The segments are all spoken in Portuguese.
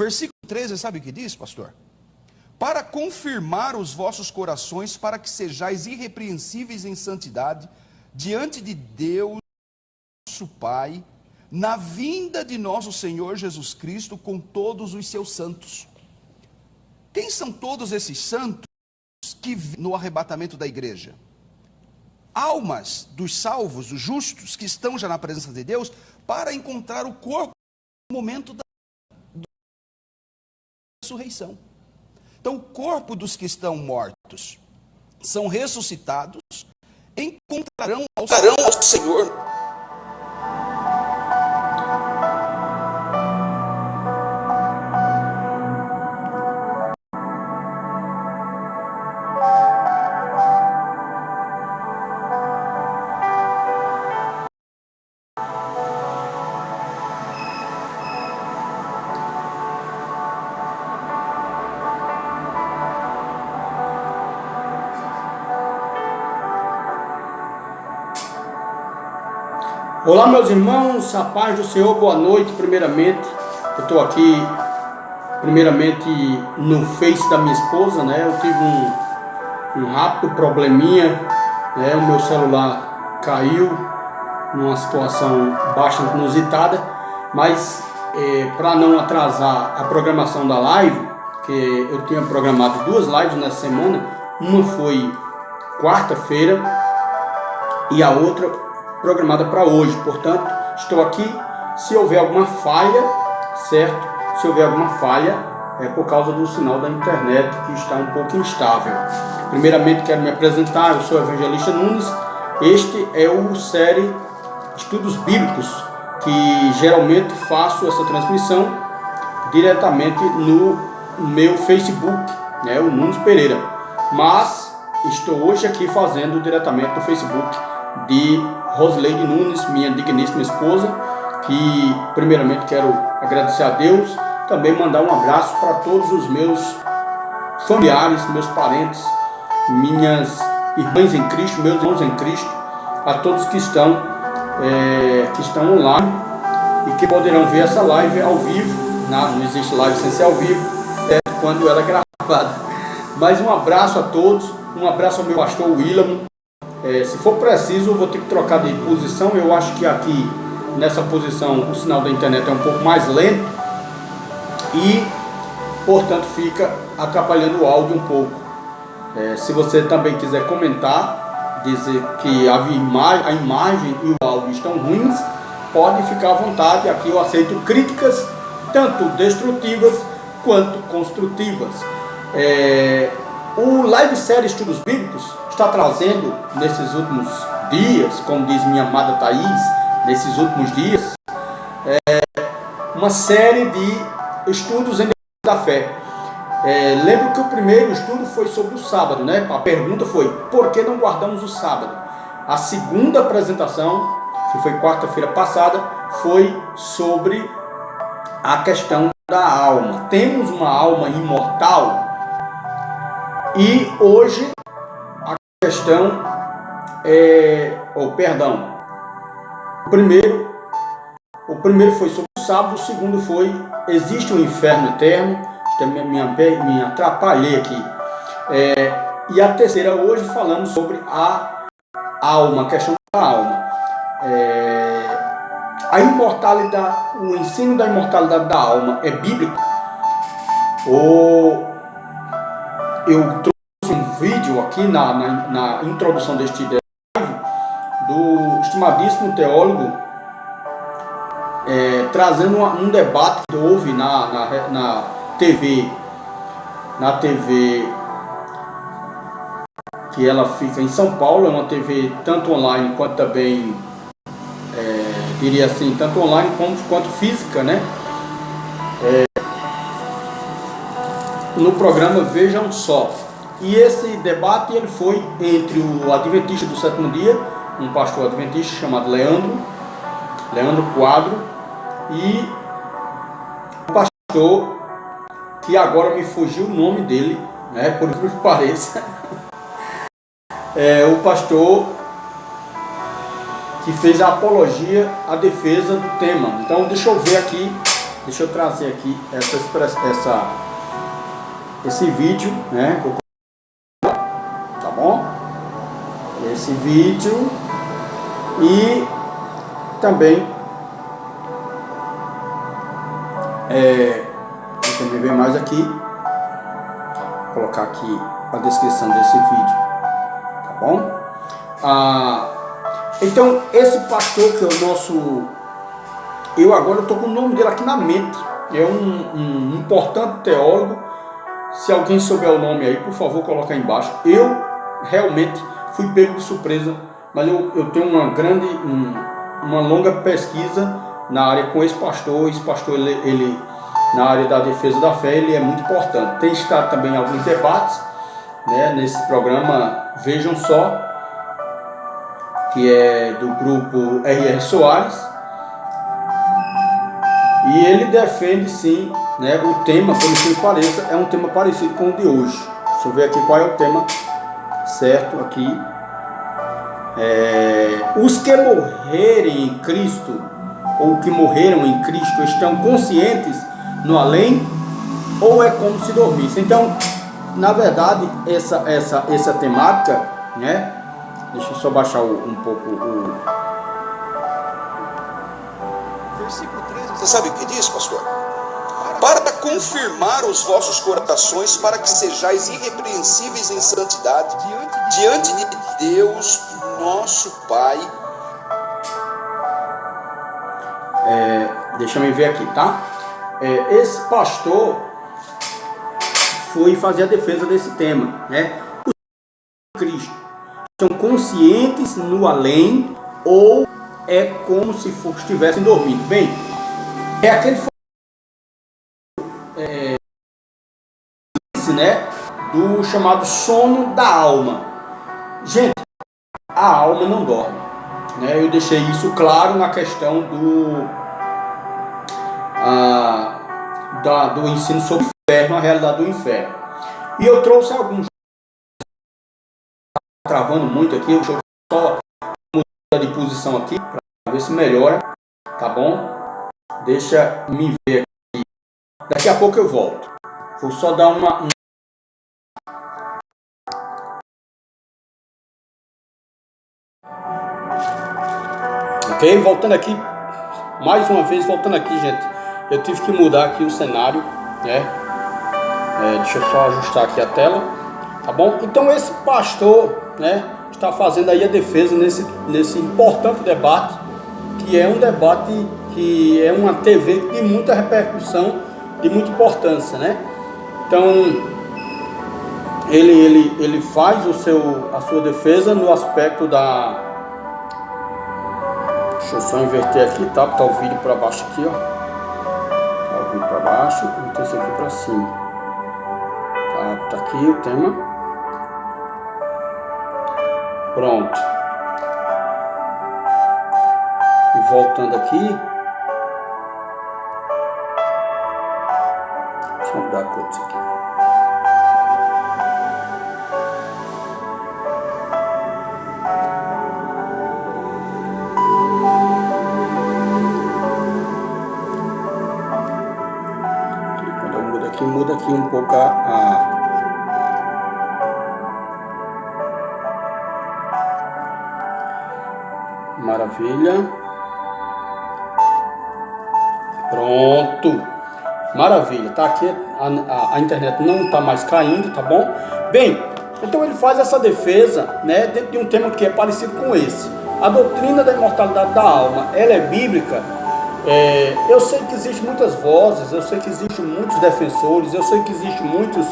versículo 13, sabe o que diz, pastor? Para confirmar os vossos corações, para que sejais irrepreensíveis em santidade, diante de Deus, nosso Pai, na vinda de nosso Senhor Jesus Cristo, com todos os seus santos. Quem são todos esses santos que no arrebatamento da igreja? Almas dos salvos, dos justos, que estão já na presença de Deus, para encontrar o corpo no momento da ressurreição. Então, o corpo dos que estão mortos são ressuscitados, encontrarão ao Senhor. Olá, meus irmãos, a paz do Senhor, boa noite. Primeiramente, eu estou aqui no Face da minha esposa, né? Eu tive um rápido probleminha, né? O meu celular caiu numa situação bastante inusitada, mas para não atrasar a programação da live, que eu tinha programado 2 lives nessa semana, uma foi quarta-feira e a outra programada para hoje. Portanto, estou aqui. Se houver alguma falha, certo? Se houver alguma falha, é por causa do sinal da internet que está um pouco instável. Primeiramente, quero me apresentar. Eu sou o Evangelista Nunes. Este é o série Estudos Bíblicos, que geralmente faço essa transmissão diretamente no meu Facebook, né, o Nunes Pereira. Mas estou hoje aqui fazendo diretamente no Facebook de Rosileide Nunes, minha digníssima esposa, que primeiramente quero agradecer a Deus, também mandar um abraço para todos os meus familiares, meus parentes, minhas irmãs em Cristo, meus irmãos em Cristo, a todos que estão online e que poderão ver essa live ao vivo. Não existe live sem ser ao vivo, quando ela é gravada. Mas um abraço a todos, um abraço ao meu pastor William. Se for preciso, eu vou ter que trocar de posição. Eu acho que aqui, nessa posição, o sinal da internet é um pouco mais lento e, portanto, fica atrapalhando o áudio um pouco. Se você também quiser comentar, dizer que a imagem e o áudio estão ruins, pode ficar à vontade. Aqui eu aceito críticas, tanto destrutivas quanto construtivas. O live série Estudos Bíblicos está trazendo nesses últimos dias, como diz minha amada Thaís, nesses últimos dias, uma série de estudos em da fé. Lembro que o primeiro estudo foi sobre o sábado, né? A pergunta foi: por que não guardamos o sábado? A segunda apresentação, que foi quarta-feira passada, foi sobre a questão da alma. Temos uma alma imortal? E hoje a questão o primeiro foi sobre o sábado, o segundo foi: existe um inferno eterno? Me atrapalhei aqui. E a terceira hoje falando sobre a alma, a questão da alma. A imortalidade, o ensino da imortalidade da alma é bíblico? Eu trouxe um vídeo aqui na introdução deste live do estimadíssimo teólogo trazendo um debate que houve na TV, que ela fica em São Paulo. É uma TV tanto online quanto também, diria assim, tanto online quanto física, né? No programa Vejam Só. E esse debate ele foi entre o adventista do sétimo dia, um pastor adventista chamado Leandro Quadro, e o pastor, que agora me fugiu o nome dele, né, por que pareça, o pastor que fez a apologia, a defesa do tema. Então deixa eu ver aqui Deixa eu trazer aqui esse vídeo, né? Tá bom? Esse vídeo e também deixa eu ver mais aqui, vou colocar aqui a descrição desse vídeo, tá bom? Então esse pastor que é o nosso, eu agora estou com o nome dele aqui na mente, é um importante teólogo. Se alguém souber o nome aí, por favor, coloca aí embaixo. Eu realmente fui pego de surpresa, mas eu tenho uma longa pesquisa na área com esse pastor. Esse pastor, ele na área da defesa da fé, ele é muito importante. Tem estado também em alguns debates, né, nesse programa, vejam só, que é do grupo R.R. Soares. E ele defende sim, né, o tema, como que pareça, é um tema parecido com o de hoje. Deixa eu ver aqui qual é o tema certo aqui. Os que morrerem em Cristo, ou que morreram em Cristo, estão conscientes no além, ou é como se dormissem? Então, na verdade, essa temática, né? Deixa eu só baixar um pouco o versículo 13. Você sabe o que diz, pastor? Para confirmar os vossos corações, para que sejais irrepreensíveis em santidade diante de Deus, nosso Pai. Deixa eu ver aqui, tá? Esse pastor foi fazer a defesa desse tema, né? Os Cristo são conscientes no além, ou é como se estivessem dormindo? Bem, é aquele né, do chamado sono da alma. Gente, a alma não dorme, né? Eu deixei isso claro na questão do ensino sobre o inferno, a realidade do inferno. E eu trouxe alguns, travando muito aqui, deixa eu só mudar de posição aqui para ver se melhora, tá bom? Deixa me ver aqui. Daqui a pouco eu volto. Vou só dar uma ok, voltando aqui, mais uma vez voltando aqui, gente. Eu tive que mudar aqui o cenário, né? Deixa eu só ajustar aqui a tela, tá bom? Então esse pastor, né, está fazendo aí a defesa nesse importante debate, que é um debate que é uma TV de muita repercussão, de muita importância, né? Então ele faz a sua defesa no aspecto da... Deixa eu só inverter aqui, tá? Tá o vídeo para baixo aqui, ó. Tá o vídeo para baixo, e tem esse aqui para cima. Tá aqui o tema. Pronto. E voltando aqui. Deixa eu mudar a cor disso aqui. Muda aqui um pouco Maravilha. Pronto. Maravilha. Tá aqui, a internet não tá mais caindo, tá bom? Bem, então ele faz essa defesa, né, dentro de um tema que é parecido com esse. A doutrina da imortalidade da alma, ela é bíblica? Eu sei que existem muitas vozes, eu sei que existem muitos defensores, eu sei que existem muitos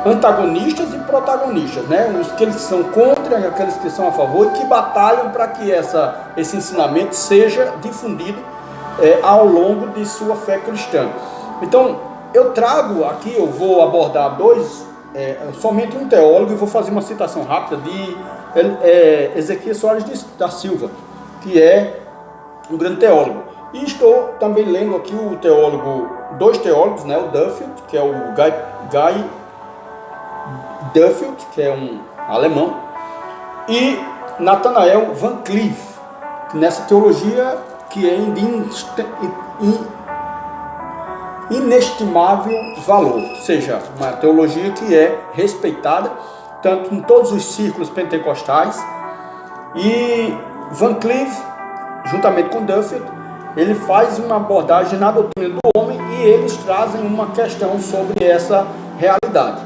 antagonistas e protagonistas, né? Os que eles são contra e aqueles que são a favor, e que batalham para que esse ensinamento seja difundido ao longo de sua fé cristã. Então, eu trago aqui, eu vou abordar somente um teólogo, e vou fazer uma citação rápida de Ezequiel Soares da Silva, que é um grande teólogo. E estou também lendo aqui dois teólogos, né? O Duffield, que é o Guy Duffield, que é um alemão, e Nathanael Van Cleef, nessa teologia que é de inestimável valor, ou seja, uma teologia que é respeitada tanto em todos os círculos pentecostais. E Van Cleef, juntamente com Duffield, ele faz uma abordagem na doutrina do homem e eles trazem uma questão sobre essa realidade.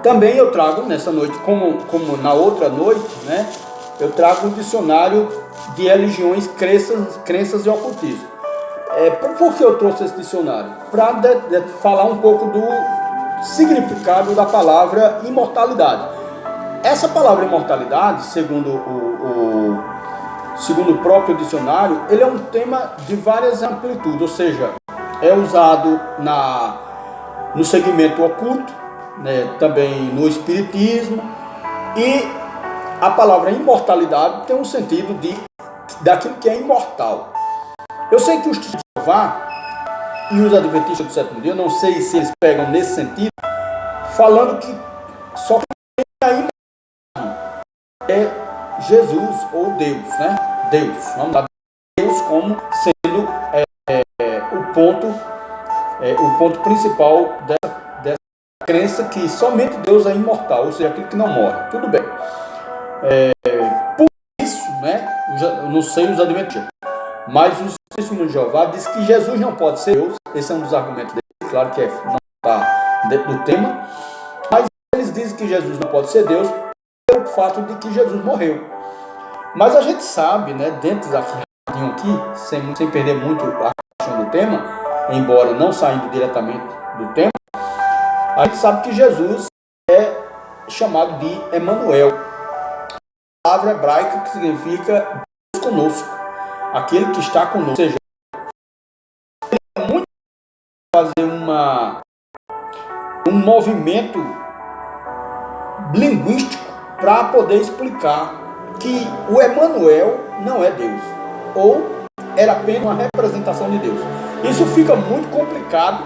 Também eu trago nessa noite, como na outra noite, né, eu trago um dicionário de religiões, crenças e ocultismo. Por que eu trouxe esse dicionário? Para falar um pouco do significado da palavra imortalidade. Essa palavra imortalidade, segundo o próprio dicionário, ele é um tema de várias amplitudes, ou seja, é usado no segmento oculto, né, também no espiritismo, e a palavra imortalidade tem um sentido daquilo que é imortal. Eu sei que os testemunhos de Jeová e os adventistas do sétimo dia, eu não sei se eles pegam nesse sentido, falando que só que a imagem é Jesus ou Deus, né? Deus, vamos dar Deus como sendo o ponto principal dessa crença que somente Deus é imortal, ou seja, aquele que não morre. Tudo bem. Por isso, né? Eu não sei os adventistas, mas os testemunhos de Jeová diz que Jesus não pode ser Deus. Esse é um dos argumentos deles, claro que não está dentro do tema, mas eles dizem que Jesus não pode ser Deus pelo fato de que Jesus morreu. Mas a gente sabe, né, dentro aqui, sem perder muito a questão do tema, embora não saindo diretamente do tema, a gente sabe que Jesus é chamado de Emanuel, palavra hebraica que significa Deus conosco, aquele que está conosco. Ou seja, é muito fazer um movimento linguístico para poder explicar que o Emanuel não é Deus, ou era apenas uma representação de Deus. Isso fica muito complicado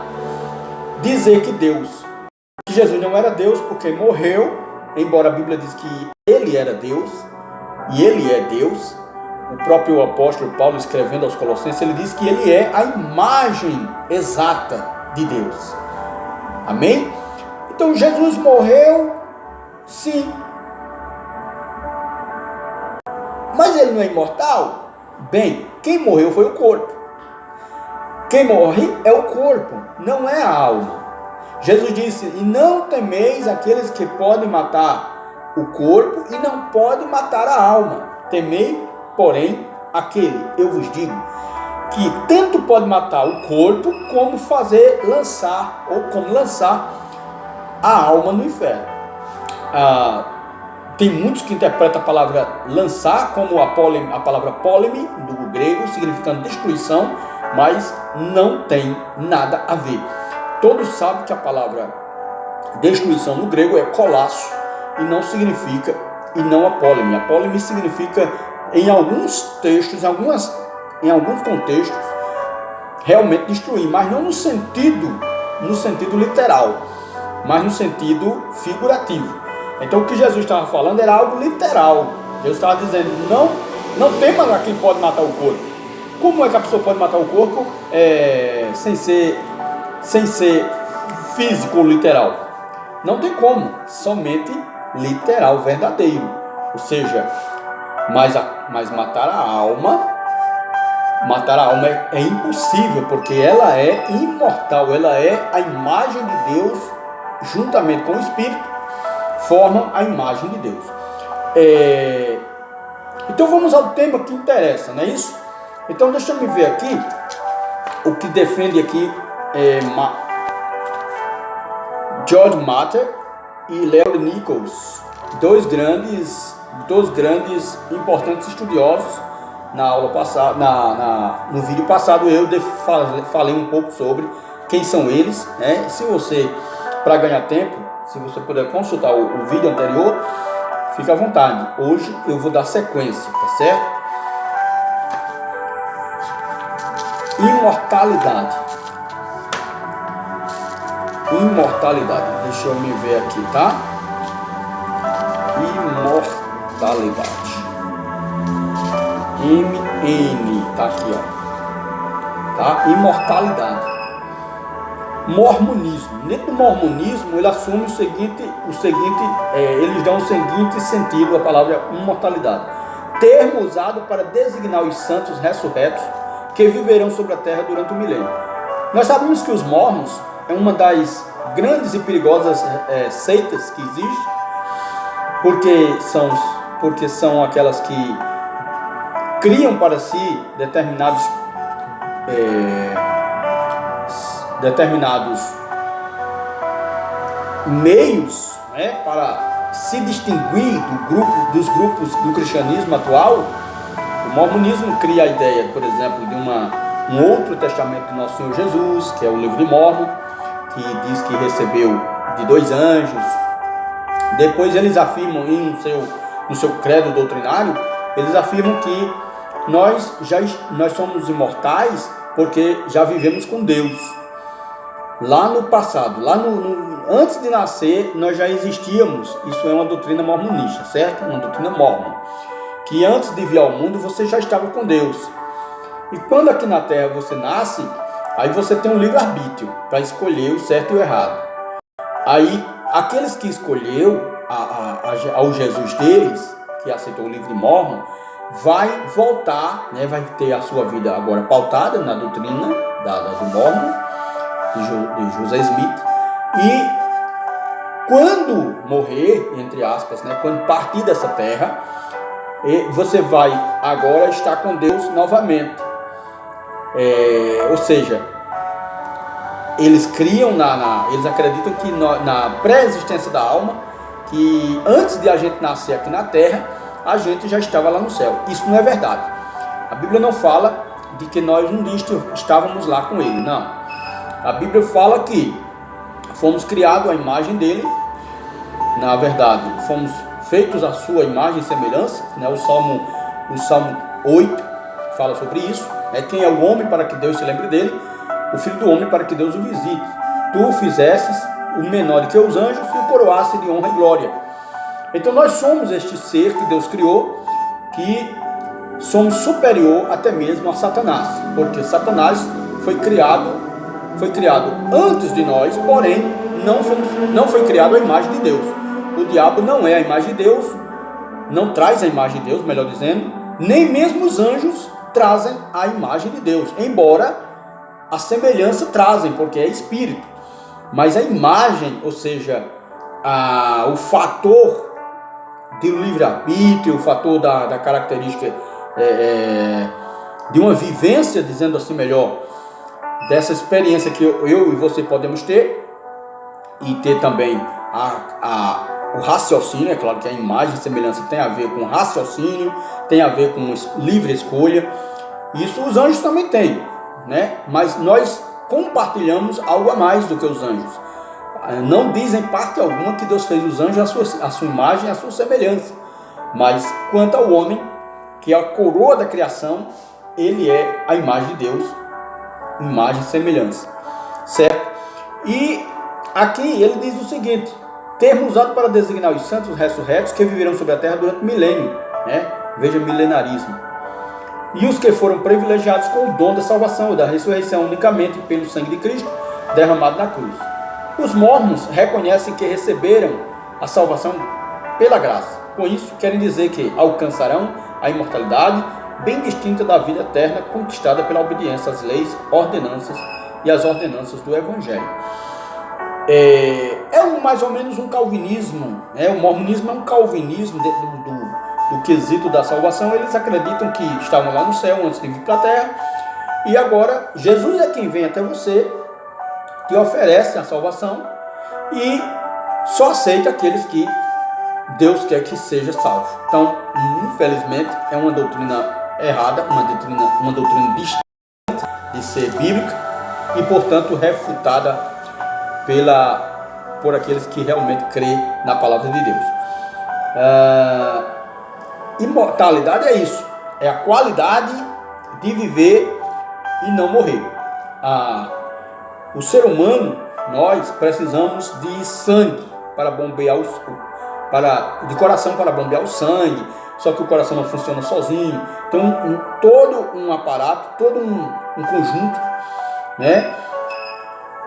dizer que Jesus não era Deus porque morreu, embora a Bíblia diz que ele era Deus, e ele é Deus. O próprio apóstolo Paulo, escrevendo aos Colossenses, ele diz que ele é a imagem exata de Deus. Amém? Então Jesus morreu, sim. Mas ele não é imortal? Bem, quem morreu foi o corpo. Quem morre é o corpo, não é a alma. Jesus disse: e não temeis aqueles que podem matar o corpo e não podem matar a alma. Temei, porém, aquele, eu vos digo, que tanto pode matar o corpo, como lançar a alma no inferno. Tem muitos que interpretam a palavra lançar como a palavra poleme, do grego, significando destruição, mas não tem nada a ver. Todos sabem que a palavra destruição no grego é colasso, e não significa, e não a poleme. A poleme significa, em alguns textos, em alguns contextos, realmente destruir, mas não no sentido literal, mas no sentido figurativo. Então o que Jesus estava falando era algo literal. Jesus estava dizendo: não tema a quem pode matar o corpo. Como é que a pessoa pode matar o corpo sem ser físico ou literal? Não tem como, somente literal, verdadeiro. Ou seja, mas matar a alma é impossível, porque ela é imortal, ela é a imagem de Deus, juntamente com o Espírito, formam a imagem de Deus. Então vamos ao tema que interessa, não é isso? Então deixa eu ver aqui o que defende aqui George Matter e Leo Nichols, dois grandes importantes estudiosos. Na aula passada, no vídeo passado, eu falei um pouco sobre quem são eles, né? Se você, para ganhar tempo, se você puder consultar o vídeo anterior, fique à vontade. Hoje eu vou dar sequência, tá certo? Imortalidade. Deixa eu me ver aqui, tá? MN, tá aqui, ó. Tá? Imortalidade. Mormonismo. Dentro do mormonismo, ele assume eles dão o seguinte sentido à palavra imortalidade. Termo usado para designar os santos ressurretos que viverão sobre a terra durante o milênio. Nós sabemos que os mormons é uma das grandes e perigosas seitas que existe, porque são aquelas que criam para si determinados meios, né, para se distinguir dos grupos do cristianismo atual. O mormonismo cria a ideia, por exemplo, de um outro testamento do nosso Senhor Jesus, que é o livro de Mórmon, que diz que recebeu de 2 anjos. Depois eles afirmam no seu credo doutrinário, eles afirmam que nós somos imortais porque já vivemos com Deus. Lá no passado, antes de nascer, nós já existíamos. Isso é uma doutrina mormonista, certo? Uma doutrina mórmon. Que antes de vir ao mundo, você já estava com Deus. E quando aqui na Terra você nasce, aí você tem um livre-arbítrio para escolher o certo e o errado. Aí, aqueles que escolheu ao Jesus deles, que aceitou o livro de Mórmon, vai voltar, né, vai ter a sua vida agora pautada na doutrina do Mórmon, de José Smith, e quando morrer, entre aspas, né, quando partir dessa terra, você vai agora estar com Deus novamente. Ou seja, eles criam, eles acreditam que na pré-existência da alma, que antes de a gente nascer aqui na terra, a gente já estava lá no céu. Isso não é verdade. A Bíblia não fala de que nós um dia estávamos lá com Ele, não. A Bíblia fala que fomos criados à imagem dele. Na verdade, fomos feitos à sua imagem e semelhança, né? O Salmo 8 fala sobre isso. Quem é o homem para que Deus se lembre dele? O filho do homem para que Deus o visite. Tu o fizesses o menor do que os anjos e o coroasse de honra e glória. Então nós somos este ser que Deus criou, que somos superior até mesmo a Satanás, porque Satanás foi criado antes de nós, porém não foi criado à imagem de Deus. O diabo não é a imagem de Deus, não traz a imagem de Deus, melhor dizendo, nem mesmo os anjos trazem a imagem de Deus, embora a semelhança trazem, porque é espírito. Mas a imagem, ou seja, o fator de livre-arbítrio, o fator da característica de uma vivência, dizendo assim melhor, dessa experiência que eu e você podemos ter, e ter também o raciocínio. É claro que a imagem e semelhança tem a ver com raciocínio, tem a ver com livre escolha. Isso os anjos também têm, né? Mas nós compartilhamos algo a mais do que os anjos. Não dizem parte alguma que Deus fez os anjos a sua imagem e a sua semelhança. Mas quanto ao homem, que é a coroa da criação, ele é a imagem de Deus, imagem e semelhança, certo? E aqui ele diz o seguinte: termo usado para designar os santos ressurretos que viverão sobre a terra durante o milênio, né? Veja, milenarismo. E os que foram privilegiados com o dom da salvação e da ressurreição unicamente pelo sangue de Cristo derramado na cruz. Os mormons reconhecem que receberam a salvação pela graça. Com isso, querem dizer que alcançarão a imortalidade bem distinta da vida eterna conquistada pela obediência às leis, ordenanças e às ordenanças do Evangelho. Mais ou menos um calvinismo, né? O mormonismo é um calvinismo dentro do quesito da salvação. Eles acreditam que estavam lá no céu antes de vir para a terra, e agora Jesus é quem vem até você, que oferece a salvação, e só aceita aqueles que Deus quer que seja salvo. Então, infelizmente, é uma doutrina errada, uma doutrina distante de ser bíblica e, portanto, refutada por aqueles que realmente creem na palavra de Deus. Imortalidade é isso, é a qualidade de viver e não morrer. O ser humano, nós precisamos de sangue para de coração para bombear o sangue, só que o coração não funciona sozinho. Então, todo um aparato, todo um conjunto, né?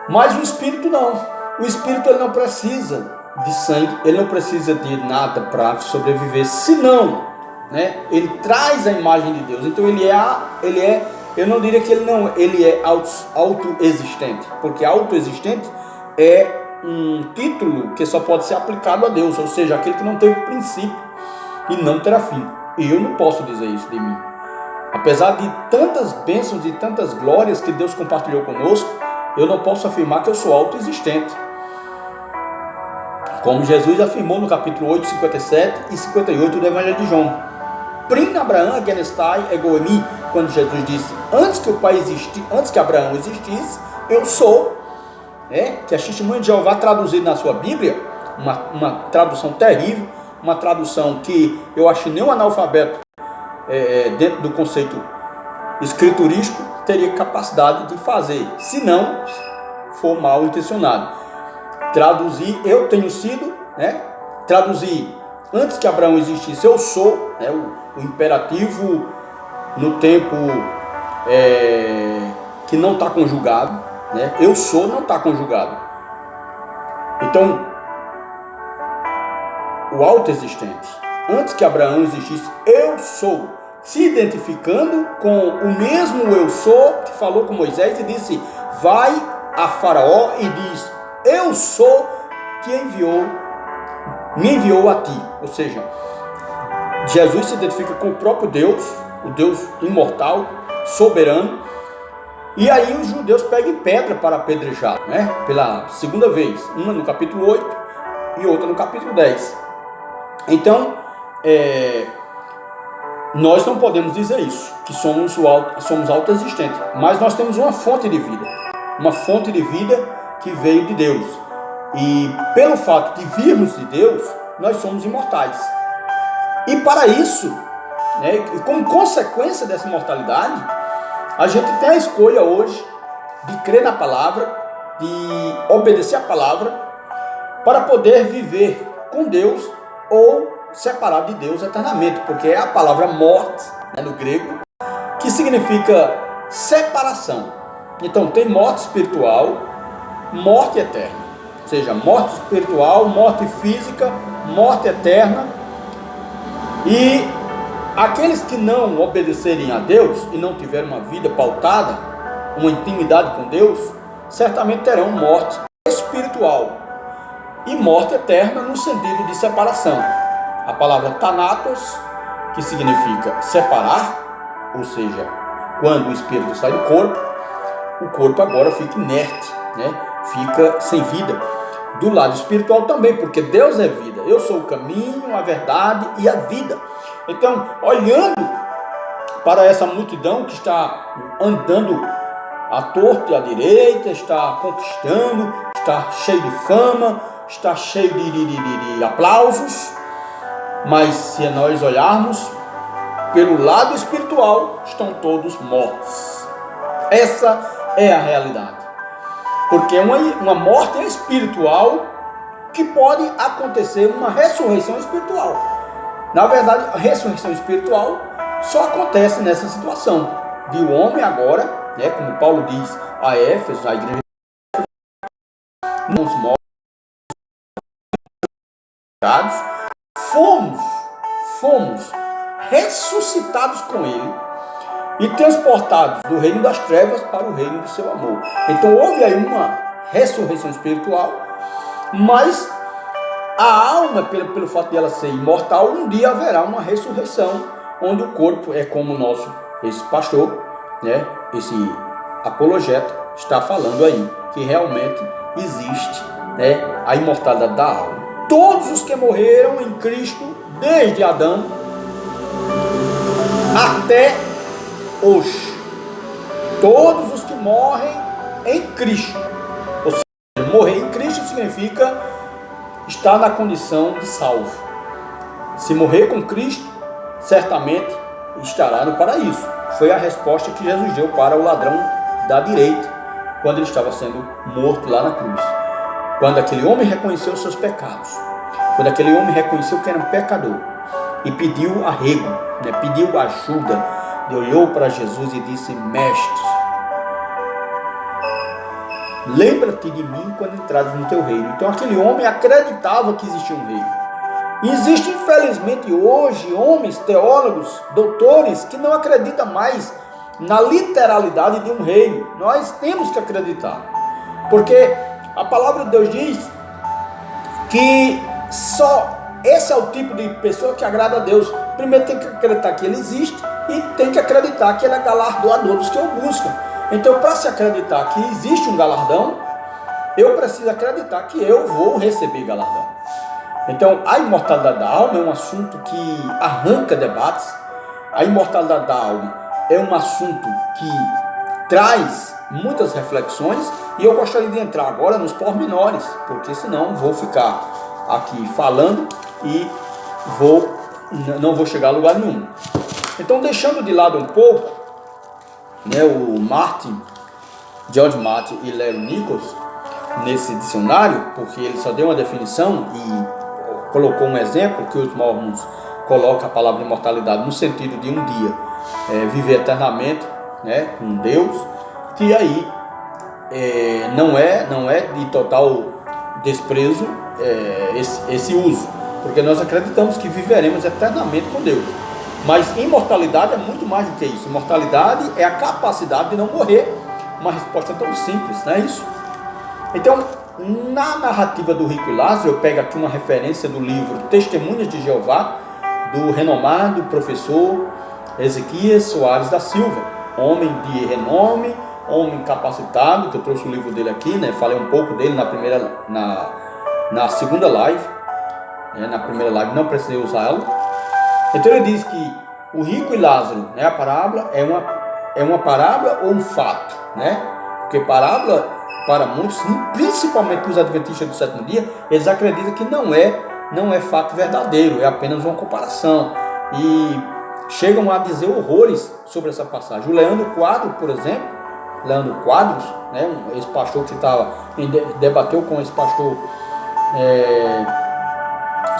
Mas o espírito não. O espírito ele não precisa de sangue, ele não precisa de nada para sobreviver, senão, né? Ele traz a imagem de Deus. Então ele é, eu não diria que ele é autoexistente, porque autoexistente é um título que só pode ser aplicado a Deus, ou seja, aquele que não teve princípio e não terá fim. E eu não posso dizer isso de mim. Apesar de tantas bênçãos e tantas glórias que Deus compartilhou conosco, eu não posso afirmar que eu sou autoexistente. Como Jesus afirmou no capítulo 8, 57 e 58 do Evangelho de João. Prim Abraão genestai ego emi, quando Jesus disse, antes que Abraão existisse, eu sou. Que a Testemunha de Jeová traduzido na sua Bíblia, uma tradução terrível, uma tradução que eu acho que nem um analfabeto dentro do conceito escriturístico teria capacidade de fazer, se não for mal intencionado. Traduzir, eu tenho sido, traduzir, antes que Abraão existisse, eu sou, o imperativo no tempo que não está conjugado, eu sou não está conjugado. Então, o autoexistente, antes que Abraão existisse, eu sou, se identificando com o mesmo eu sou que falou com Moisés e disse, vai a Faraó e diz, eu sou que me enviou a ti. Ou seja, Jesus se identifica com o próprio Deus, o Deus imortal, soberano. E aí os judeus pegam pedra para apedrejá-lo, pela segunda vez, uma no capítulo 8 e outra no capítulo 10. Então, nós não podemos dizer isso, que somos autoexistentes, mas nós temos uma fonte de vida que veio de Deus. E pelo fato de virmos de Deus, nós somos imortais. E para isso, e como consequência dessa imortalidade, a gente tem a escolha hoje de crer na palavra, de obedecer a palavra, para poder viver com Deus ou separado de Deus eternamente, porque é a palavra morte, no grego, que significa separação. Então tem morte espiritual, morte eterna, ou seja, morte espiritual, morte física, morte eterna. E aqueles que não obedecerem a Deus e não tiverem uma vida pautada, uma intimidade com Deus, certamente terão morte espiritual e morte eterna no sentido de separação. A palavra thanatos, que significa separar, ou seja, quando o espírito sai do corpo, o corpo agora fica inerte, fica sem vida. Do lado espiritual também, porque Deus é vida. Eu sou o caminho, a verdade e a vida. Então, olhando para essa multidão que está andando à torta e à direita, está conquistando, está cheio de fama, está cheio de aplausos, mas se nós olharmos pelo lado espiritual, estão todos mortos. Essa é a realidade. Porque uma morte espiritual que pode acontecer uma ressurreição espiritual. Na verdade, a ressurreição espiritual só acontece nessa situação de o homem agora, como Paulo diz a Éfeso, a igreja, nos mortos, fomos ressuscitados com ele e transportados do reino das trevas para o reino do seu amor. Então houve aí uma ressurreição espiritual, mas a alma, pelo fato de ela ser imortal, um dia haverá uma ressurreição, onde o corpo é como esse pastor, esse apologeta está falando aí, que realmente existe, a imortalidade da alma. Todos os que morreram em Cristo, desde Adão até hoje, todos os que morrem em Cristo, ou seja, morrer em Cristo significa estar na condição de salvo. Se morrer com Cristo, certamente estará no paraíso. Foi a resposta que Jesus deu para o ladrão da direita, quando ele estava sendo morto lá na cruz, quando aquele homem reconheceu os seus pecados Quando aquele homem reconheceu que era um pecador e pediu arrego, né, pediu ajuda, ele olhou para Jesus e disse: mestre, lembra-te de mim quando entrares no teu reino. Então aquele homem acreditava que existia um reino. E existe, infelizmente, hoje homens, teólogos, doutores que não acreditam mais na literalidade de um reino. Nós temos que acreditar, porque a palavra de Deus diz que só esse é o tipo de pessoa que agrada a Deus. Primeiro tem que acreditar que ele existe e tem que acreditar que ele é galardoador dos que o buscam. Então, para se acreditar que existe um galardão, eu preciso acreditar que eu vou receber galardão. Então, a imortalidade da alma é um assunto que arranca debates. A imortalidade da alma é um assunto que traz muitas reflexões, e eu gostaria de entrar agora nos pormenores, porque senão vou ficar aqui falando e não vou chegar a lugar nenhum. Então, deixando de lado um pouco, né, o George Martin e Larry Nichols nesse dicionário, porque ele só deu uma definição e colocou um exemplo que os mormons colocam a palavra imortalidade no sentido de um dia viver eternamente, né, com Deus, que aí não é de total desprezo esse uso, porque nós acreditamos que viveremos eternamente com Deus. Mas imortalidade é muito mais do que isso. Imortalidade é a capacidade de não morrer. Uma resposta tão simples, não é isso? Então, na narrativa do Rico e Lázaro, eu pego aqui uma referência do livro Testemunhas de Jeová, do renomado professor Ezequias Soares da Silva, homem de renome, homem capacitado, que eu trouxe o livro dele aqui, né? Falei um pouco dele na segunda live, né? Na primeira live não precisei usá-lo. Então ele diz que o Rico e Lázaro, né, a parábola é uma parábola ou um fato, né? Porque parábola, para muitos, principalmente os adventistas do sétimo dia, eles acreditam que não é fato verdadeiro, é apenas uma comparação, e chegam a dizer horrores sobre essa passagem. O Leandro Quadros, por exemplo, né, esse pastor que debateu com esse pastor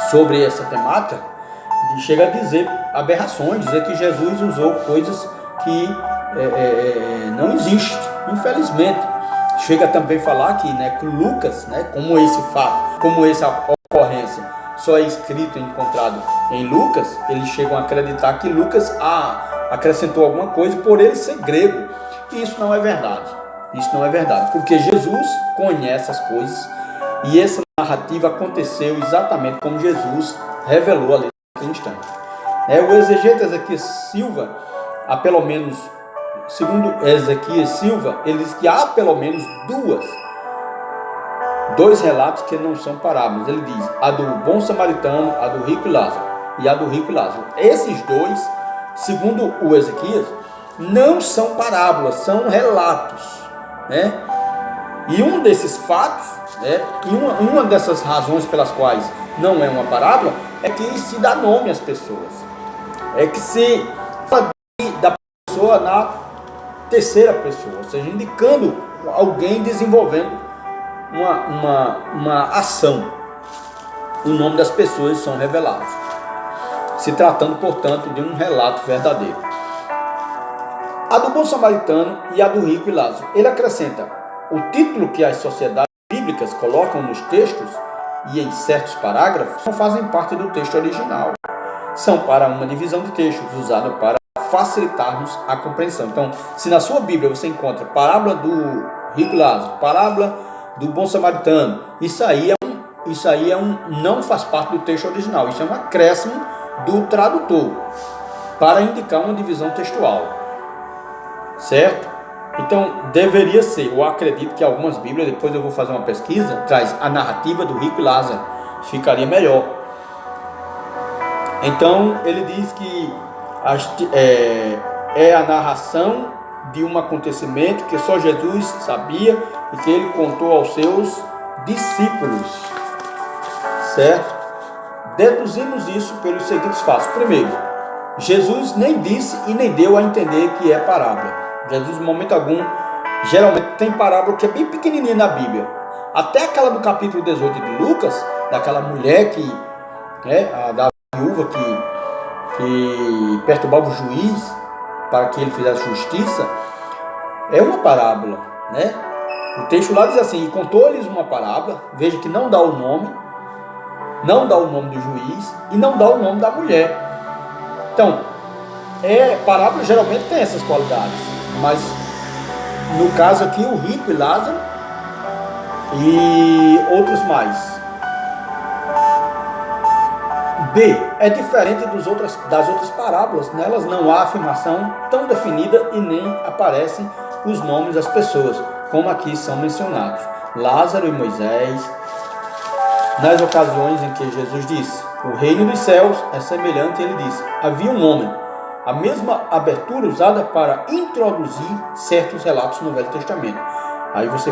sobre essa temática, chega a dizer aberrações, dizer que Jesus usou coisas que não existem, infelizmente. Chega também a falar que, né, que Lucas, né, como esse fato, como essa ocorrência só é escrito e encontrado em Lucas, eles chegam a acreditar que Lucas acrescentou alguma coisa por ele ser grego. E isso não é verdade. Isso não é verdade, porque Jesus conhece as coisas e essa narrativa aconteceu exatamente como Jesus revelou ali naquele instante. O exegeta Ezequias Silva, há pelo menos, segundo Ezequias Silva, ele diz que há pelo menos dois relatos que não são parábolas. Ele diz a do bom samaritano, a do rico e Lázaro, e a do rico e Lázaro. Esses dois, segundo o Ezequias, não são parábolas, são relatos, né? E um desses fatos, né, e uma dessas razões pelas quais não é uma parábola, é que se dá nome às pessoas, é que se fala da pessoa na terceira pessoa, ou seja, indicando alguém desenvolvendo uma ação. O nome das pessoas são revelados, se tratando, portanto, de um relato verdadeiro. A do bom samaritano e a do rico e Lázaro, ele acrescenta o título que as sociedades bíblicas colocam nos textos e em certos parágrafos não fazem parte do texto original. São para uma divisão de textos usada para facilitarmos a compreensão. Então, se na sua Bíblia você encontra parábola do rico e Lázaro, parábola do bom samaritano, isso aí não faz parte do texto original. Isso é um acréscimo do tradutor para indicar uma divisão textual, certo? Então deveria ser, eu acredito que algumas Bíblias, depois eu vou fazer uma pesquisa, traz a narrativa do rico e Lázaro, ficaria melhor. Então ele diz que é a narração de um acontecimento que só Jesus sabia e que ele contou aos seus discípulos, certo? Deduzimos isso pelos seguintes fatos. Primeiro, Jesus nem disse e nem deu a entender que é parábola. Jesus, em momento algum, geralmente tem parábola que é bem pequenininha na Bíblia. Até aquela do capítulo 18 de Lucas, daquela mulher que né, a da viúva que perturbava o juiz para que ele fizesse justiça, é uma parábola, né? O texto lá diz assim: e contou-lhes uma parábola, veja que não dá o nome do juiz e não dá o nome da mulher. Então, parábola geralmente tem essas qualidades, mas no caso aqui o rico e Lázaro e outros mais. B. É diferente das outras parábolas. Nelas não há afirmação tão definida e nem aparecem os nomes das pessoas, como aqui são mencionados: Lázaro e Moisés. Nas ocasiões em que Jesus disse: o reino dos céus é semelhante, ele disse: havia um homem. A mesma abertura usada para introduzir certos relatos no Velho Testamento. Aí você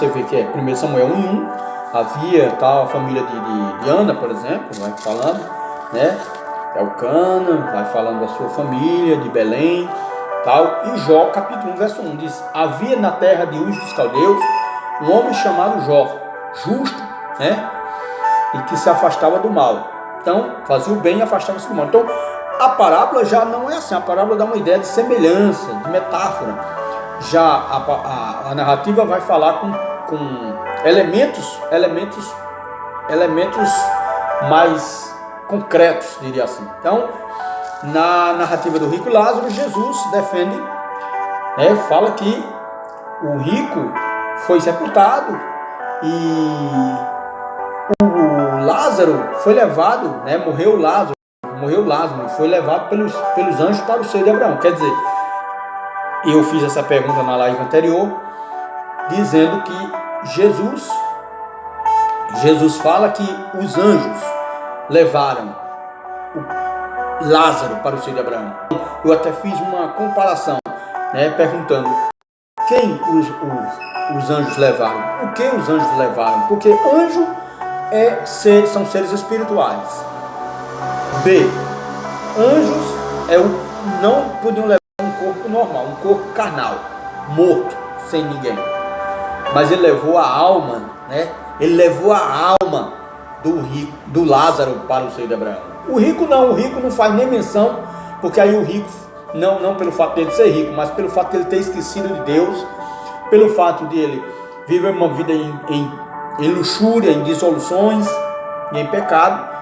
vê que é 1 Samuel 1:1, havia tal a família de Ana, por exemplo, vai falando, né? Elcana, vai falando da sua família, de Belém, tal. E Jó, capítulo 1, verso 1, diz: havia na terra de Uz dos Caldeus um homem chamado Jó, justo, né? E que se afastava do mal. Então, fazia o bem e afastava-se do mal. Então, a parábola já não é assim. A parábola dá uma ideia de semelhança, de metáfora. Já a narrativa vai falar com elementos mais concretos, diria assim. Então, na narrativa do rico e Lázaro, Jesus defende, fala que o rico foi sepultado e o Lázaro foi levado, morreu Lázaro, foi levado pelos anjos para o seio de Abraão. Quer dizer, eu fiz essa pergunta na live anterior, dizendo que Jesus fala que os anjos levaram o Lázaro para o seio de Abraão. Eu até fiz uma comparação, perguntando quem os anjos levaram, o que os anjos levaram, porque anjo são seres espirituais. B. Anjos não podiam levar um corpo normal, um corpo carnal, morto, sem ninguém. Mas ele levou a alma, Ele levou a alma do Lázaro para o seio de Abraão. O rico não faz nem menção, porque aí o rico, não pelo fato dele ser rico, mas pelo fato de ele ter esquecido de Deus, pelo fato de ele viver uma vida em luxúria, em dissoluções e em pecado,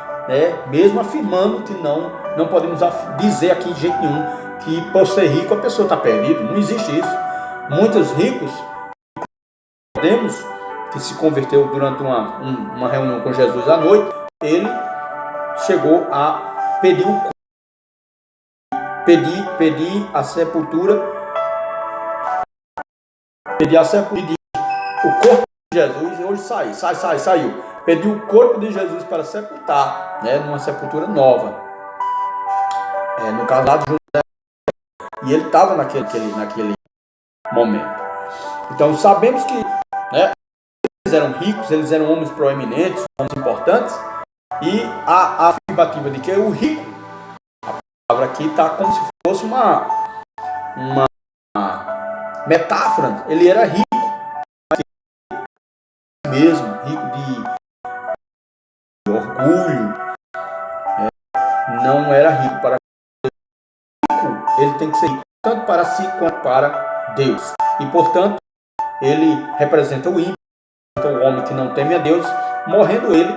mesmo afirmando que não podemos dizer aqui de jeito nenhum que por ser rico a pessoa está perdida. Não existe isso. Muitos ricos, que se converteu durante uma reunião com Jesus à noite, ele chegou a pedir a sepultura, pedir o corpo de Jesus, e hoje saiu. Pediu o corpo de Jesus para sepultar, numa sepultura nova. No caso lá de José, e ele estava naquele momento. Então sabemos que, eles eram ricos, eles eram homens proeminentes, homens importantes, e a afirmativa de que o rico, a palavra aqui está como se fosse uma metáfora. Ele era rico mesmo, rico de orgulho, não era rico para rico. Ele tem que ser rico tanto para si quanto para Deus, e portanto ele representa o ímpio, o homem que não teme a Deus. Morrendo ele,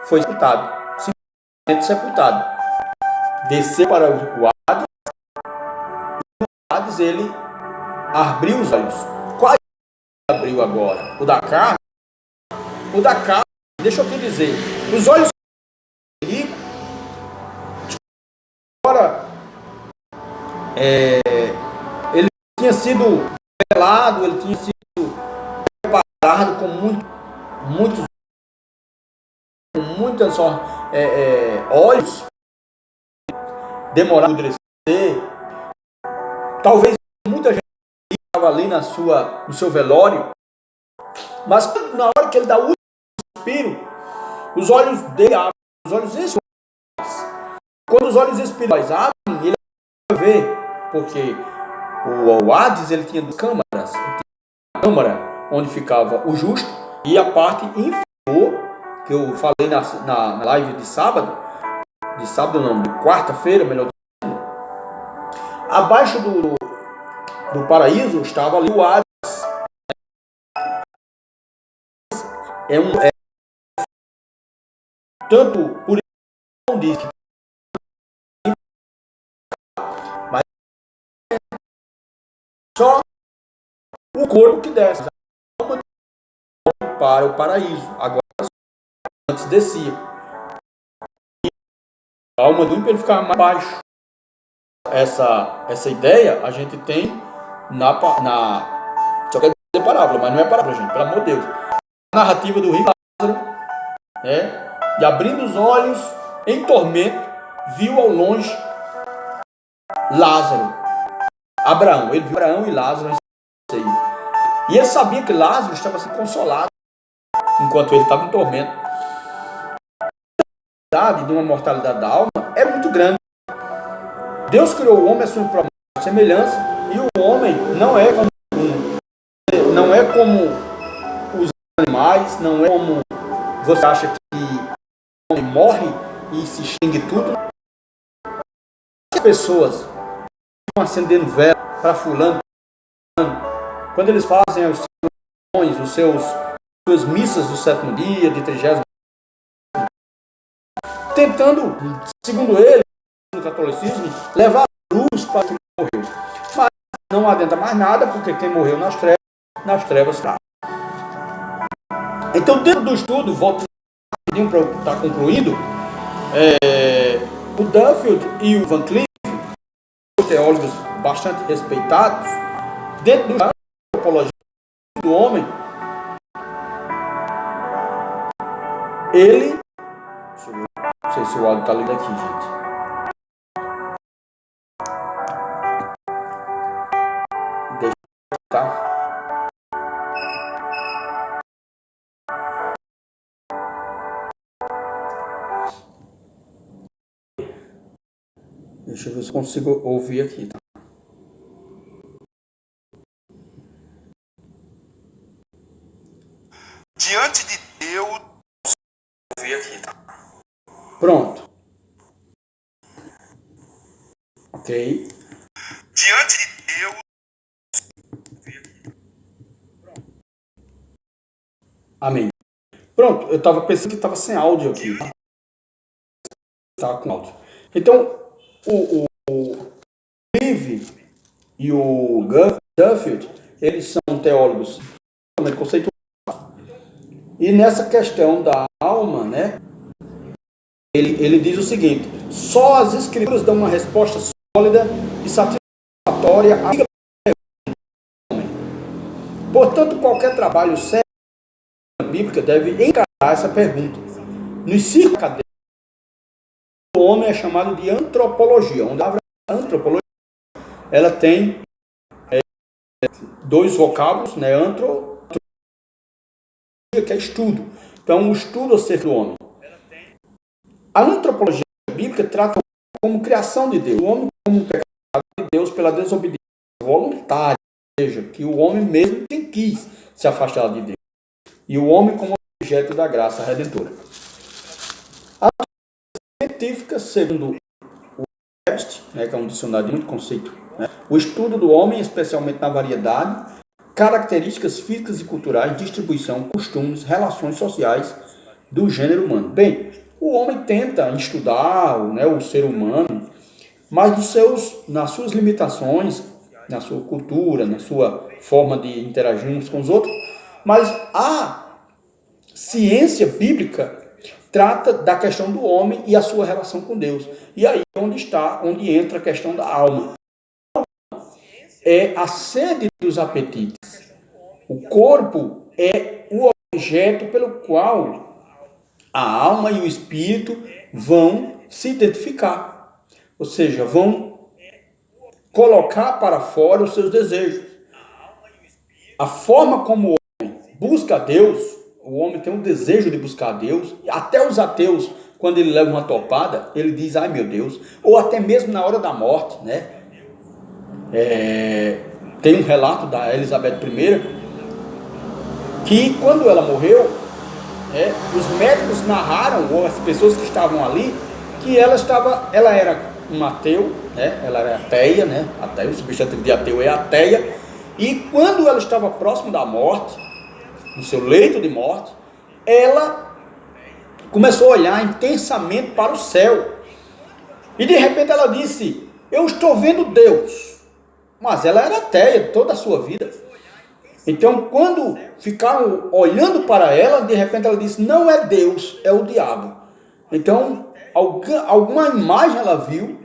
foi sepultado, simplesmente sepultado, desceu para o Hades, e no Hades ele abriu os olhos. Qual ele abriu agora? O da carne? O da carne, deixa eu te dizer, os olhos ricos, agora ele tinha sido velado, ele tinha sido preparado com muitas olhos, demorado a endurecer. Talvez muita gente estava ali no seu velório, mas na hora que ele dá o último suspiro, os olhos dele abrem, os olhos espirituais. Quando os olhos espirituais abrem, ele vai ver, porque o Hades, ele tinha duas câmaras. A câmara onde ficava o justo e a parte inferior, que eu falei na live de sábado não, de quarta-feira, melhor dizendo, abaixo do paraíso estava ali o Hades. Tanto por isso não diz que, mas só o corpo que desce, a alma para o paraíso. Agora antes descia. A alma do ímpio ele ficava mais baixo. Essa ideia a gente tem só quer dizer parábola, mas não é parábola, gente, pelo amor de Deus. A narrativa do rico Lázaro, e abrindo os olhos em tormento, viu ao longe Lázaro, Abraão. Ele viu Abraão e Lázaro. E ele sabia que Lázaro estava sendo consolado enquanto ele estava em tormento. A de uma mortalidade da alma é muito grande. Deus criou o homem à sua própria semelhança, e o homem não é como os animais, não é como você acha que o homem morre e se extingue tudo. As pessoas estão acendendo vela para fulano, quando eles fazem os seus suas missas do sétimo dia, de 30º, tentando, segundo ele, no catolicismo, levar a luz para quem morreu. Mas não adianta mais nada, porque quem morreu nas trevas está. Então, dentro do estudo, volto rapidinho para eu estar concluindo, o Duffield e o Van Cleef, teólogos bastante respeitados, dentro da antropologia do homem, ele... Não sei se o áudio está lindo aqui, gente. Deixa eu tá. Deixa eu ver se consigo ouvir aqui, tá? Diante de Deus, Ouvir aqui, tá? Pronto. Ok. diante de Deus, Amém. Pronto, eu estava pensando que estava sem áudio aqui. Estava com áudio. Então, o Cleave e o Duffield, eles são teólogos conceituados. E nessa questão da alma, né, ele diz o seguinte: só as escrituras dão uma resposta sólida e satisfatória à homem. Portanto, qualquer trabalho sério bíblica deve encarar essa pergunta. Nos círculos acadêmicos, o homem é chamado de antropologia. Onde a antropologia, ela tem dois vocábulos, né? Que é estudo. Então, o estudo acerca do homem. A antropologia bíblica trata como criação de Deus, o homem como pecado de Deus pela desobediência voluntária, ou seja, que o homem mesmo quem quis se afastar de Deus, e o homem como objeto da graça redentora. A científica, segundo o Webster, né, que é um dicionário de muito conceito, né, o estudo do homem, especialmente na variedade, características físicas e culturais, distribuição, costumes, relações sociais do gênero humano. Bem, o homem tenta estudar, né, o ser humano, mas nas suas limitações, na sua cultura, na sua forma de interagir uns com os outros. Mas a ciência bíblica trata da questão do homem e a sua relação com Deus. E aí onde entra a questão da alma. É a sede dos apetites. O corpo é o objeto pelo qual a alma e o espírito vão se identificar. Ou seja, vão colocar para fora os seus desejos. A forma como o homem busca a Deus, o homem tem um desejo de buscar a Deus, até os ateus, quando ele leva uma topada, ele diz, ai meu Deus, ou até mesmo na hora da morte, né? Tem um relato da Elizabeth I, que quando ela morreu, os médicos narraram, ou as pessoas que estavam ali, que ela era um ateu, né? Ela era ateia, né? Ateia, o substantivo de ateu é ateia, e quando ela estava próximo da morte, no seu leito de morte, ela começou a olhar intensamente para o céu, e de repente ela disse: eu estou vendo Deus. Mas ela era ateia toda a sua vida. Então, quando ficaram olhando para ela, de repente ela disse: não é Deus, é o diabo. Então, alguma imagem ela viu,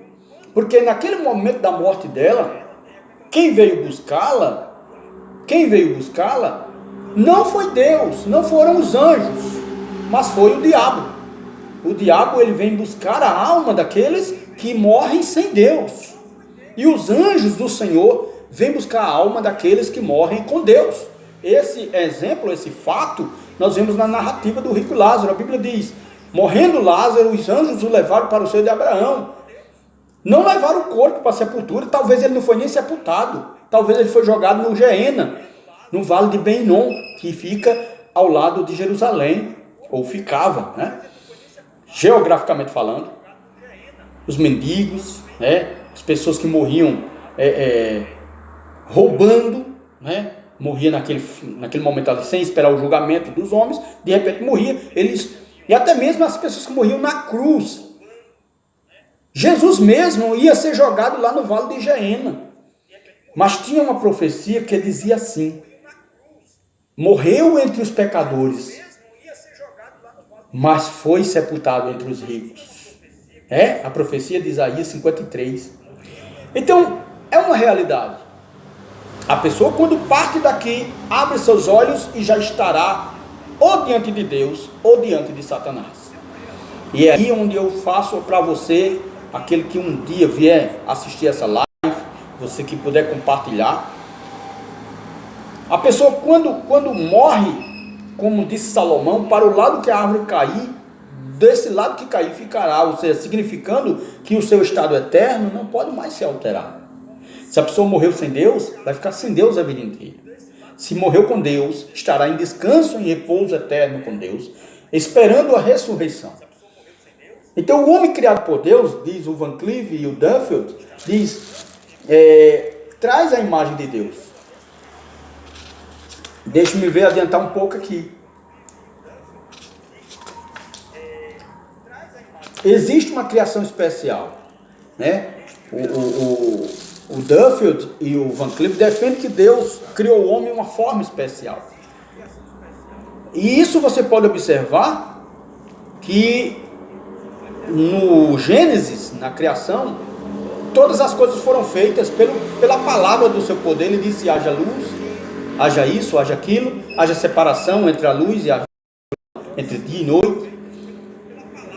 porque naquele momento da morte dela, quem veio buscá-la não foi Deus, não foram os anjos, mas foi o diabo. O diabo, ele vem buscar a alma daqueles que morrem sem Deus. E os anjos do Senhor vêm buscar a alma daqueles que morrem com Deus. Esse exemplo, esse fato, nós vemos na narrativa do rico Lázaro. A Bíblia diz: morrendo Lázaro, os anjos o levaram para o seio de Abraão. Não levaram o corpo para a sepultura. Talvez ele não foi nem sepultado. Talvez ele foi jogado no Geena, no vale de Ben-Hinom, que fica ao lado de Jerusalém, ou ficava, né? Geograficamente falando. Os mendigos, né? As pessoas que morriam roubando, né? Morria naquele momento ali, sem esperar o julgamento dos homens, de repente morria, e até mesmo as pessoas que morriam na cruz. Jesus mesmo ia ser jogado lá no vale de Geena, mas tinha uma profecia que dizia assim: morreu entre os pecadores, mas foi sepultado entre os ricos. A profecia de Isaías 53. Então, é uma realidade. A pessoa, quando parte daqui, abre seus olhos e já estará ou diante de Deus ou diante de Satanás. E é aí onde eu faço para você, aquele que um dia vier assistir essa live, você que puder compartilhar. A pessoa, quando morre, como disse Salomão, para o lado que a árvore cair, desse lado que cair ficará, ou seja, significando que o seu estado eterno não pode mais se alterar. Se a pessoa morreu sem Deus, vai ficar sem Deus a vida inteira. Se morreu com Deus, estará em descanso, em repouso eterno com Deus, esperando a ressurreição. Então, o homem criado por Deus, diz o Van Cleef e o Duffield, traz a imagem de Deus. Deixe-me ver, adiantar um pouco aqui. Existe uma criação especial, né? O Duffield e o Van Cleef defendem que Deus criou o homem de uma forma especial. E isso você pode observar que no Gênesis, na criação, todas as coisas foram feitas pela palavra do seu poder. Ele disse: haja luz, haja isso, haja aquilo, haja separação entre a luz e entre dia e noite.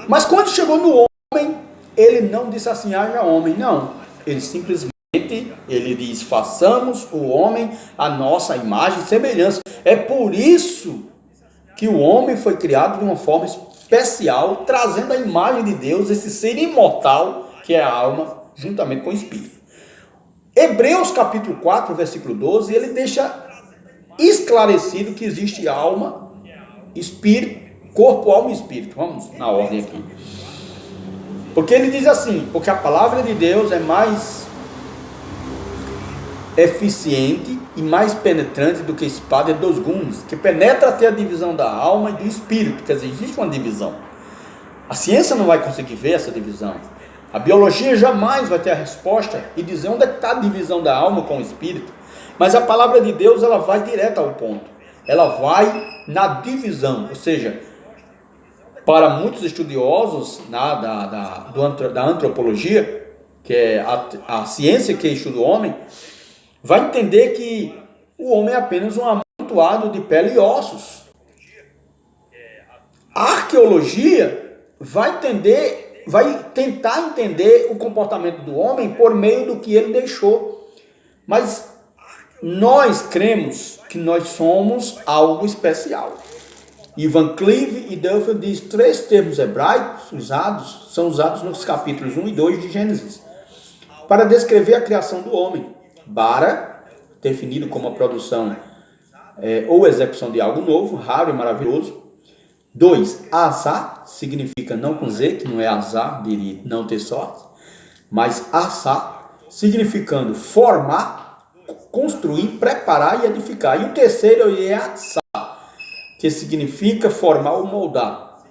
Mas quando chegou no homem, ele não disse assim: haja homem, não. Ele simplesmente, ele diz: façamos o homem a nossa imagem e semelhança. É por isso que o homem foi criado de uma forma especial, trazendo a imagem de Deus, esse ser imortal, que é a alma, juntamente com o espírito. Hebreus capítulo 4, versículo 12, ele deixa esclarecido que existe alma, espírito, corpo, alma e espírito. Vamos na ordem aqui. Porque ele diz assim: porque a palavra de Deus é mais eficiente e mais penetrante do que espada de dois gumes, que penetra até a divisão da alma e do espírito. Quer dizer, existe uma divisão. A ciência não vai conseguir ver essa divisão. A biologia jamais vai ter a resposta e dizer onde é que está a divisão da alma com o espírito. Mas a palavra de Deus, ela vai direto ao ponto. Ela vai na divisão, ou seja, para muitos estudiosos da antropologia, que é a ciência que estuda o homem, vai entender que o homem é apenas um amontoado de pele e ossos. A arqueologia vai tentar entender o comportamento do homem por meio do que ele deixou. Mas nós cremos que nós somos algo especial. E Van Cleef e Duffield diz 3 termos hebraicos são usados nos capítulos 1 e 2 de Gênesis para descrever a criação do homem. Bara, definido como a produção ou execução de algo novo, raro e maravilhoso. 2. Assar significa não com Z, que não é azar, de não ter sorte, mas assar significando formar, construir, preparar e edificar. E o terceiro é assar, que significa formar ou moldar,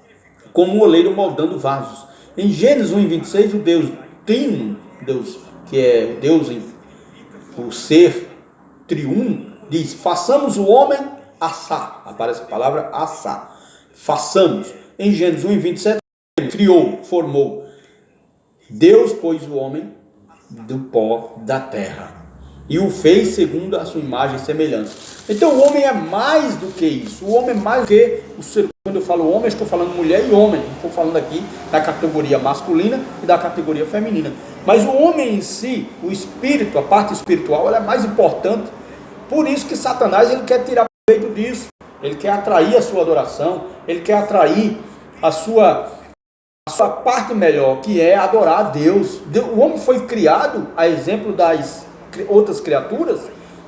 como o oleiro moldando vasos. Em Gênesis 1:26, o Deus Trino, Deus que é o Deus, o ser triuno, diz: façamos o homem assar. Aparece a palavra assar. Façamos. Em Gênesis 1:27, ele criou, formou. Deus pôs o homem do pó da terra e o fez segundo a sua imagem e semelhança. Então o homem é mais do que isso. O homem é mais do que o ser. Quando eu falo homem, eu estou falando mulher e homem. Não estou falando aqui da categoria masculina e da categoria feminina. Mas o homem em si, o espírito, a parte espiritual, ela é mais importante. Por isso que Satanás ele quer tirar proveito disso. Ele quer atrair a sua adoração. Ele quer atrair a sua parte melhor, que é adorar a Deus. O homem foi criado, a exemplo das outras criaturas,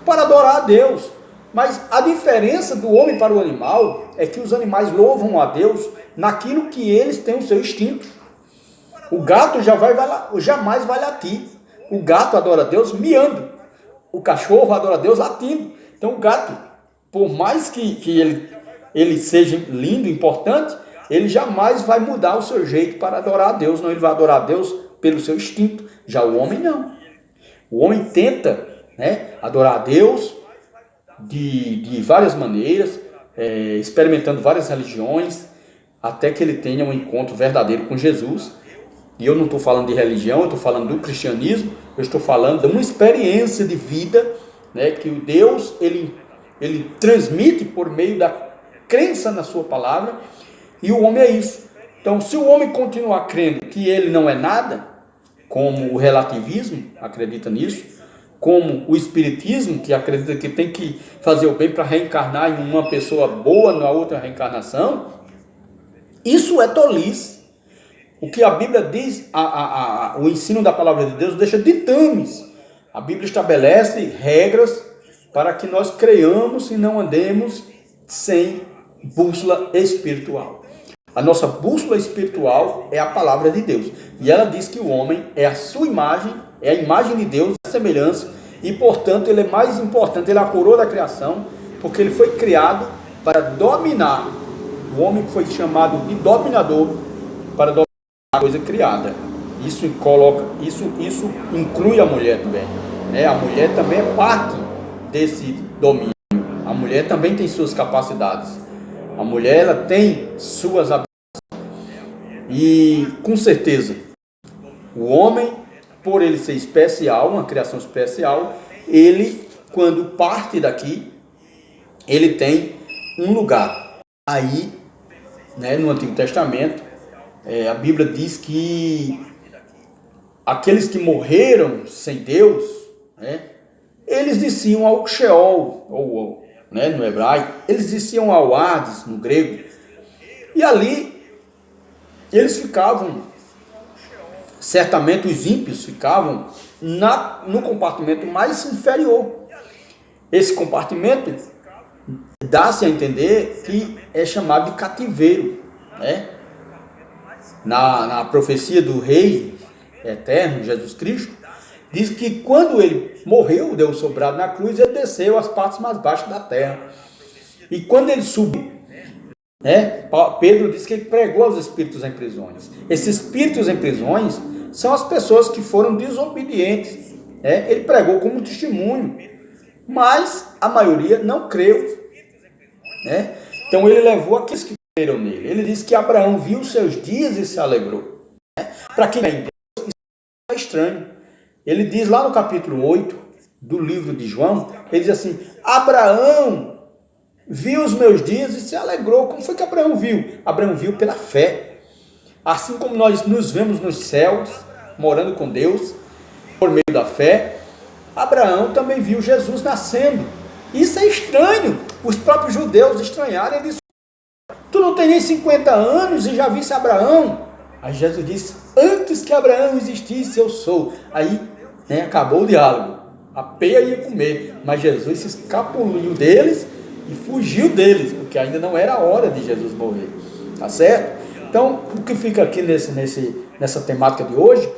para adorar a Deus. Mas a diferença do homem para o animal é que os animais louvam a Deus naquilo que eles têm o seu instinto. O gato jamais vai latir. O gato adora a Deus miando. O cachorro adora a Deus latindo. Então o gato, por mais que ele seja lindo, importante, ele jamais vai mudar o seu jeito para adorar a Deus. Não, ele vai adorar a Deus pelo seu instinto. Já o homem não. O homem tenta, adorar a Deus de várias maneiras, experimentando várias religiões, até que ele tenha um encontro verdadeiro com Jesus. E eu não estou falando de religião, eu estou falando do cristianismo, eu estou falando de uma experiência de vida, que o Deus ele transmite por meio da crença na sua palavra, e o homem é isso. Então, se o homem continuar crendo que ele não é nada, como o relativismo acredita nisso, como o espiritismo, que acredita que tem que fazer o bem para reencarnar em uma pessoa boa na outra reencarnação, isso é tolice. O que a Bíblia diz, o ensino da palavra de Deus deixa ditames. A Bíblia estabelece regras para que nós creiamos e não andemos sem bússola espiritual. A nossa bússola espiritual é a palavra de Deus. E ela diz que o homem é a sua imagem, é a imagem de Deus, a semelhança, e portanto ele é mais importante, ele é a coroa da criação, porque ele foi criado para dominar. O homem foi chamado de dominador para dominar a coisa criada. Isso inclui a mulher também. A mulher também é parte desse domínio. A mulher também tem suas capacidades. A mulher ela tem suas habilidades. E com certeza, o homem, por ele ser especial, uma criação especial, ele, quando parte daqui, ele tem um lugar. Aí, no Antigo Testamento, a Bíblia diz que aqueles que morreram sem Deus, eles desciam ao Sheol, ou no hebraico, eles desciam ao Hades, no grego, e ali eles ficavam, certamente os ímpios ficavam no compartimento mais inferior. Esse compartimento dá-se a entender que é chamado de cativeiro. Na profecia do Rei Eterno, Jesus Cristo, diz que quando ele morreu, deu sobrado na cruz, ele desceu às partes mais baixas da terra. E quando ele subiu, Pedro diz que ele pregou aos espíritos em prisões. Esses espíritos em prisões são as pessoas que foram desobedientes. Ele pregou como testemunho, mas a maioria não creu. Então ele levou aqueles que creram nele. Ele diz que Abraão viu seus dias e se alegrou. Para quem é em Deus, isso é estranho. Ele diz lá no capítulo 8 do livro de João, ele diz assim: Abraão viu os meus dias e se alegrou. Como foi que Abraão viu? Abraão viu pela fé. Assim como nós nos vemos nos céus, morando com Deus, por meio da fé, Abraão também viu Jesus nascendo. Isso é estranho. Os próprios judeus estranharam. Ele disse: tu não tem nem 50 anos e já viste Abraão? Aí Jesus disse: antes que Abraão existisse, eu sou. Aí acabou o diálogo. A peia ia comer, mas Jesus se escapuliu deles e fugiu deles, porque ainda não era a hora de Jesus morrer. tá certo? Então, o que fica aqui nessa temática de hoje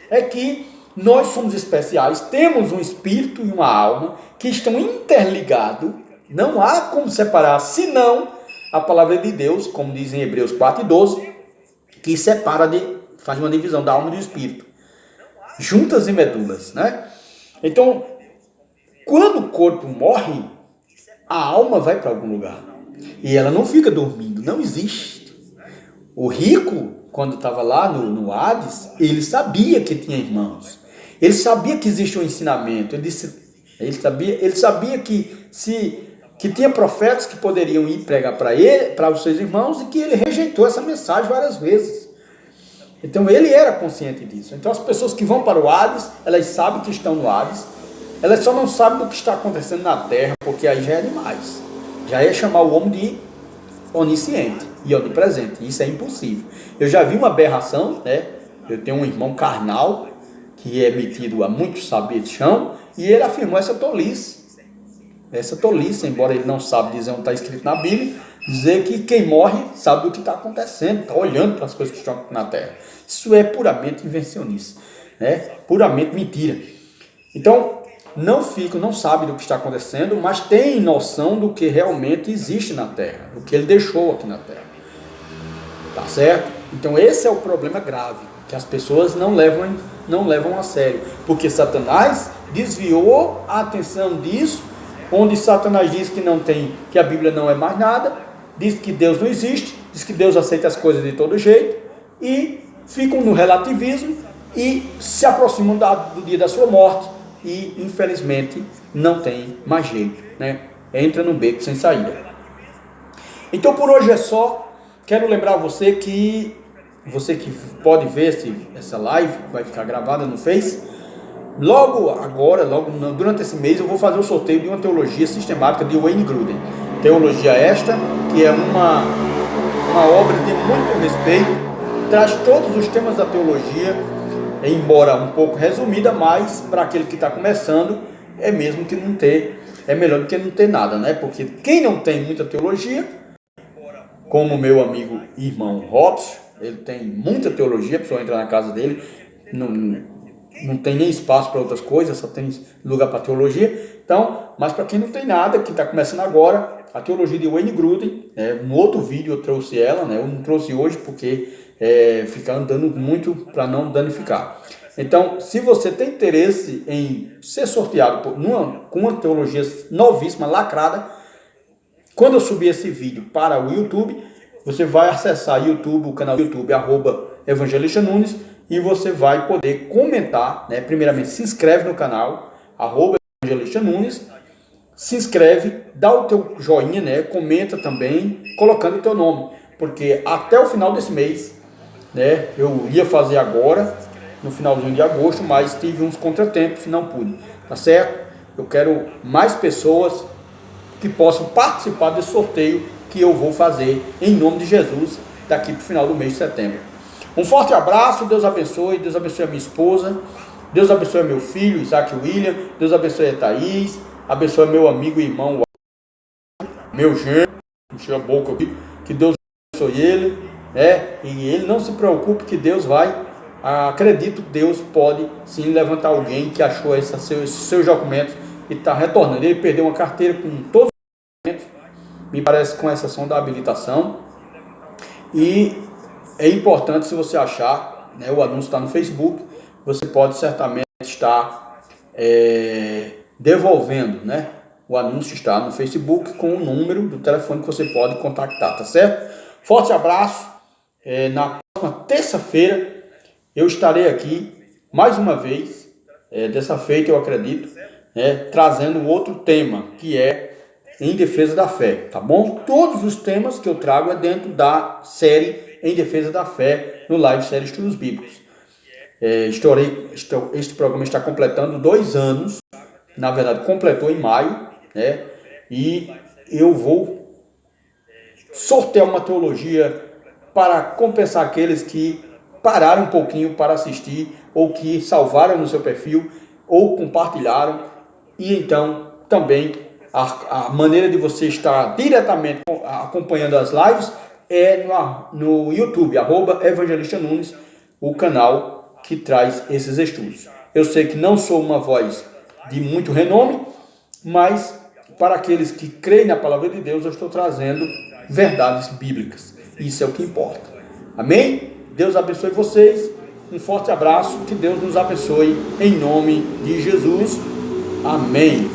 é que nós somos especiais, temos um espírito e uma alma que estão interligados, não há como separar, senão a palavra de Deus, como diz em Hebreus 4:12, que faz uma divisão da alma e do espírito, juntas e medulas, né? Então, quando o corpo morre, a alma vai para algum lugar. E ela não fica dormindo, não existe. O rico, quando estava lá no Hades, ele sabia que tinha irmãos. Ele sabia que existia um ensinamento. Ele sabia que tinha profetas que poderiam ir pregar para os seus irmãos e que ele rejeitou essa mensagem várias vezes. Então ele era consciente disso. Então as pessoas que vão para o Hades, elas sabem que estão no Hades, elas só não sabem do que está acontecendo na terra, porque aí já é demais. Já é chamar o homem de onisciente e onipresente. Isso é impossível. Eu já vi uma aberração, né? Eu tenho um irmão carnal, que é metido a muitos saberes chão, e ele afirmou essa tolice. Essa tolice, embora ele não sabe dizer onde está escrito na Bíblia, dizer que quem morre sabe do que está acontecendo, está olhando para as coisas que estão na terra. Isso é puramente invencionice, né? Puramente mentira. Então, não sabe do que está acontecendo, mas tem noção do que realmente existe na terra, do que ele deixou aqui na terra. Tá certo? Então esse é o problema grave, que as pessoas não levam a sério, porque Satanás desviou a atenção disso, onde Satanás diz que a Bíblia não é mais nada, diz que Deus não existe, diz que Deus aceita as coisas de todo jeito, e ficam no relativismo e se aproximam do dia da sua morte, e infelizmente não tem mais jeito, né? Entra no beco sem saída. Então por hoje é só. Quero lembrar você que pode ver essa live, vai ficar gravada no Face. Logo durante esse mês eu vou fazer o sorteio de uma teologia sistemática de Wayne Grudem. Teologia esta, que é uma obra de muito respeito, traz todos os temas da teologia, embora um pouco resumida, mas para aquele que está começando, é melhor do que não ter nada, né? Porque quem não tem muita teologia, como meu amigo e irmão Robson, ele tem muita teologia, a pessoa entra na casa dele, não tem nem espaço para outras coisas, só tem lugar para teologia. Então, mas para quem não tem nada, que está começando agora, a teologia de Wayne Grudem, no outro vídeo eu trouxe ela, né? Eu não trouxe hoje porque fica andando muito para não danificar. Então, se você tem interesse em ser sorteado com uma teologia novíssima, lacrada, quando eu subir esse vídeo para o YouTube, você vai acessar o canal do YouTube, @Evangelista Nunes, e você vai poder comentar, né? Primeiramente, se inscreve no canal, @Evangelista Nunes, se inscreve, dá o teu joinha, né? Comenta também, colocando o teu nome, porque até o final desse mês, né? Eu ia fazer agora, no finalzinho de agosto, mas tive uns contratempos e não pude, tá certo? Eu quero mais pessoas que possam participar desse sorteio que eu vou fazer em nome de Jesus daqui para o final do mês de setembro. Um forte abraço, Deus abençoe a minha esposa, Deus abençoe meu filho, Isaac William, Deus abençoe a Thaís, abençoe meu amigo e irmão, meu genro, encheu a boca aqui, que Deus abençoe ele, e ele não se preocupe que Deus acredito que Deus pode sim levantar alguém que achou esses seus documentos e está retornando. Ele perdeu uma carteira com todos os documentos, me parece, com exceção da habilitação, e é importante, se você achar, né, o anúncio está no Facebook, você pode certamente estar devolvendo, né? O anúncio está no Facebook com o número do telefone que você pode contactar, tá certo? Forte abraço. Na próxima terça-feira eu estarei aqui mais uma vez, dessa feita eu acredito, trazendo outro tema, que é em defesa da fé, tá bom? Todos os temas que eu trago é dentro da série Em Defesa da Fé, no Live Série Estudos Bíblicos. Este programa está completando 2 anos, na verdade completou em maio, né? E eu vou sortear uma teologia para compensar aqueles que pararam um pouquinho para assistir, ou que salvaram no seu perfil, ou compartilharam, e então também a maneira de você estar diretamente acompanhando as lives é no YouTube, @Evangelista Nunes, o canal que traz esses estudos. Eu sei que não sou uma voz de muito renome, mas para aqueles que creem na palavra de Deus, eu estou trazendo verdades bíblicas. Isso é o que importa. Amém? Deus abençoe vocês. Um forte abraço. Que Deus nos abençoe em nome de Jesus. Amém.